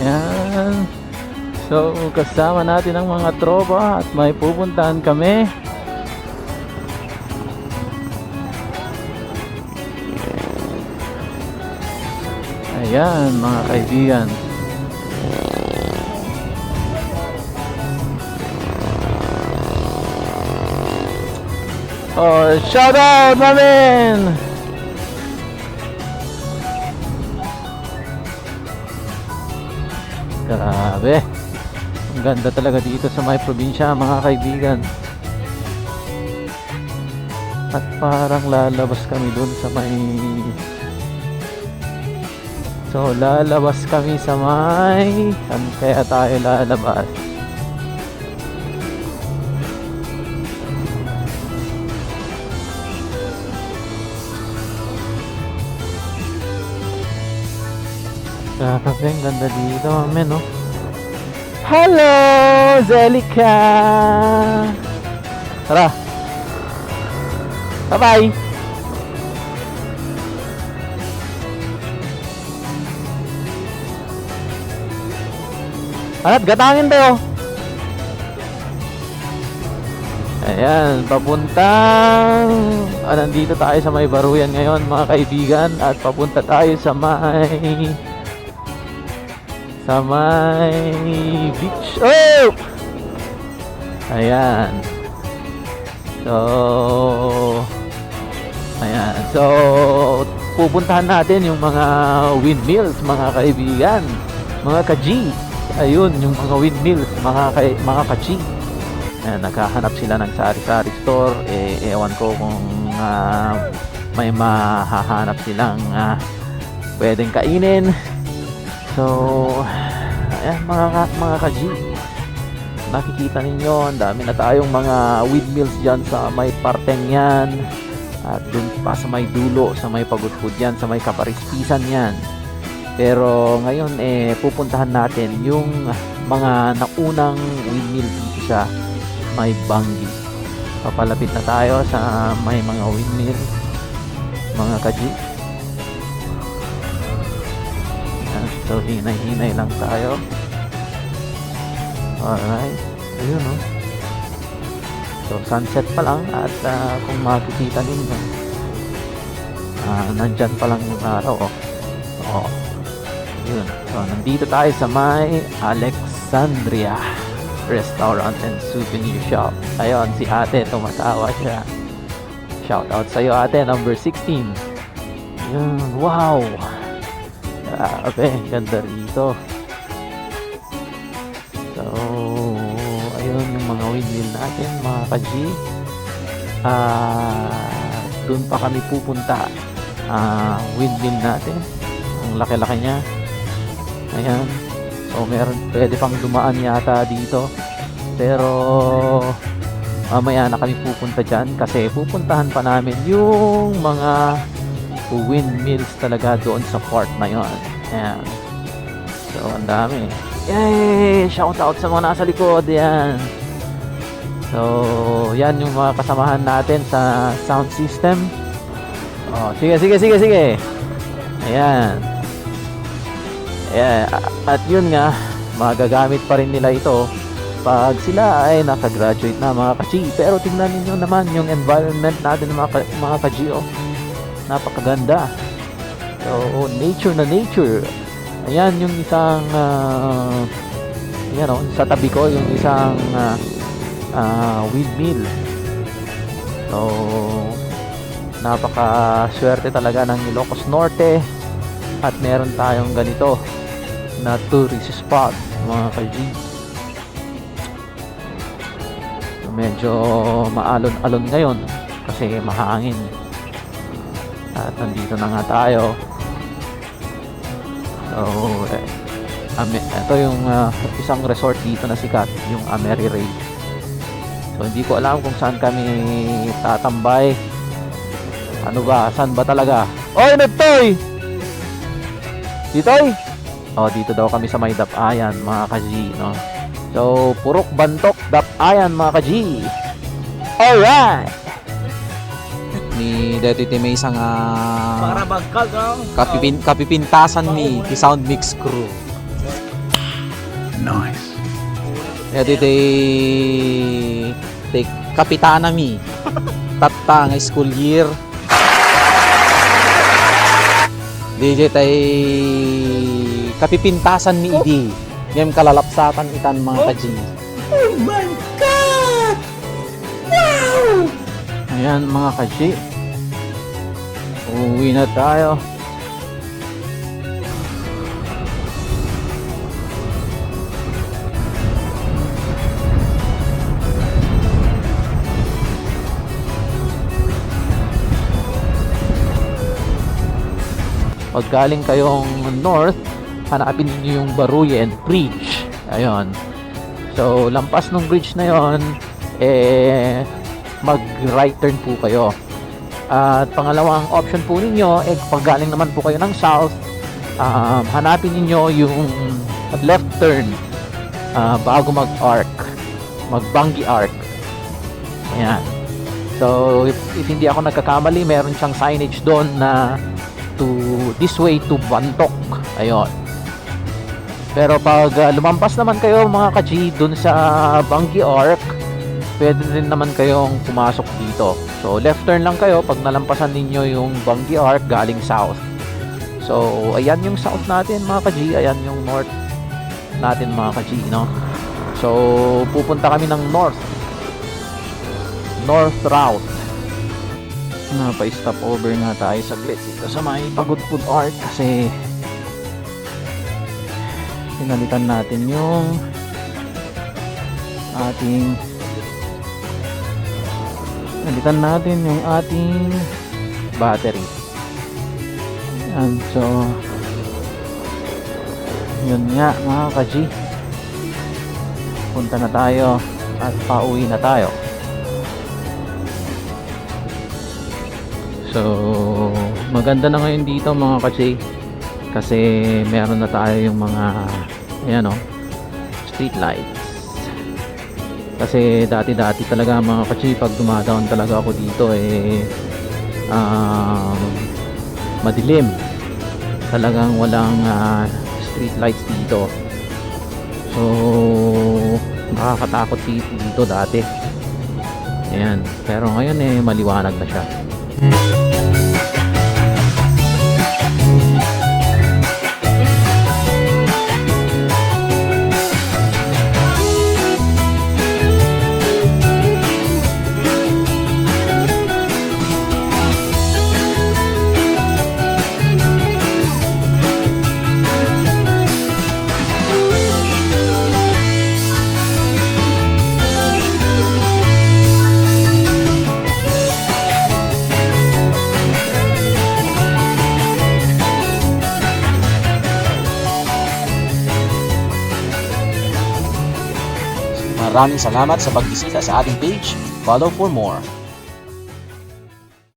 Ayan. So, kasama natin ang mga tropa at may pupuntahan kami. Ayan, mga kaibigan. Oh, shout out, mamin! Grabe. Ang ganda talaga dito sa may probinsya, mga kaibigan. At parang lalabas kami dun sa may... So, lalabas kami sa may... Saan kaya tayo lalabas? Grabe, ang ganda dito, amen, no? Hello, Zelica! Tara! Bye-bye! Anat, gatangin tayo! Ayan, papuntang... nandito tayo sa may Baruyan ngayon, mga kaibigan. At papunta tayo sa may beach. Oh! Ayan. So, ayan. So, pupuntahan natin yung mga windmills, mga kaibigan. Mga ka-G. Ayun, yung mga windmills, mga ka-G. Ayan, naghahanap sila ng sari-sari store. Ewan ko kung may mahahanap silang pwedeng kainin. So, ayan, mga ka-G, nakikita ninyo, ang dami na tayong mga windmills dyan sa may parteng yan. At dun pa sa may dulo, sa may pagudpud yan, sa may kaparispisan yan. Pero ngayon, pupuntahan natin yung mga naunang windmill dito sa may Bangi. Papalapit na tayo sa may mga windmill, mga ka-G. So, hinay-hinay lang tayo. Alright. Ayun, no? So, sunset pa lang. At kung makikita ninyo, nandyan pa lang yung araw. Oh. Ayun. So, nandito tayo sa may Alexandria Restaurant and Souvenir Shop. Ayun, si ate, tumatawa siya. Shout out sa'yo, ate, number 16. Ayun, wow! Grabe, ganda rito. So, ayun yung mga windmill natin, mga ka-G. Doon pa kami pupunta. Windmill natin. Ang laki-laki niya. Ayan. So, pwede pang dumaan yata dito. Pero, mamaya na kami pupunta dyan. Kasi pupuntahan pa namin yung mga windmills talaga doon sa port na yun. Ayan. So, ang dami. Yay! Shout out sa mga nasa likod. Yan. So, yan yung mga kasamahan natin sa sound system. Oh, sige. Ayan. Ayan. At yun nga, magagamit pa rin nila ito pag sila ay nakagraduate na, mga ka-G. Pero tingnan niyo naman yung environment natin, mga ka-G. Oh. Napakaganda. So, nature na nature. Ayan yung isang sa tabi ko yung isang windmill. So, napaka-swerte talaga ng Ilocos Norte at meron tayong ganito na tourist spot, mga ka-G. So, medyo maalon-alon ngayon kasi mahangin. At nandito na nga tayo. So, ito yung isang resort dito na sikat, yung Ameriray. So, hindi ko alam kung saan kami tatambay. Ano ba? Saan ba talaga? Oy, Nagtoy! Ditoy? Oh, dito daw kami sa may Dapayan, mga ka-G, no? So, Purok Bantok, Dapayan, mga ka-G. Alright! Ni dati may isang para bagkal, no? kapipintasan ni Sound Mix Crew. Nice. Edi day kapitana mi. Tatta nga school year. DJ tay kapipintasan mi idi. Ngem kalalapsatan itan mga kaji. Oh my God! Wow! Ayan mga kaji. Uwi na tayo. Pag galing kayong north, hanapin niyo yung Baruyen Bridge. Ayun. So, lampas ng bridge na yon, mag-right turn po kayo. At pangalawang option po ninyo, pag galing naman po kayo ng south, hanapin niyo yung left turn bago mag-arc. Mag-Bangi Arc. Ayan. So, if hindi ako nagkakamali, meron siyang signage doon na this way to Bantok. Ayun. Pero pag lumampas naman kayo mga kaji dun sa Bangi Arc, pwede rin naman kayong pumasok dito. So left turn lang kayo pag nalampasan ninyo yung Bangi Arc galing south. So ayan yung south natin mga kaji, ayan yung north natin mga kaji, no? So pupunta kami ng north route. Pa-stop over nga tayo saglit dito sa may Pagod Food Art kasi pinalitan natin yung ating battery. Ayan, so yun nga mga kaji, punta na tayo at pauwi na tayo. So, maganda na ngayon dito mga kachi kasi meron na tayo yung mga ayan o, street lights. Kasi dati talaga mga kachi, pag dumadaan talaga ako dito madilim. Talagang walang street lights dito. So, nakakatakot dito dati. Ayan, pero ngayon maliwanag na siya. Maraming salamat sa pagbisita sa ating page. Follow for more.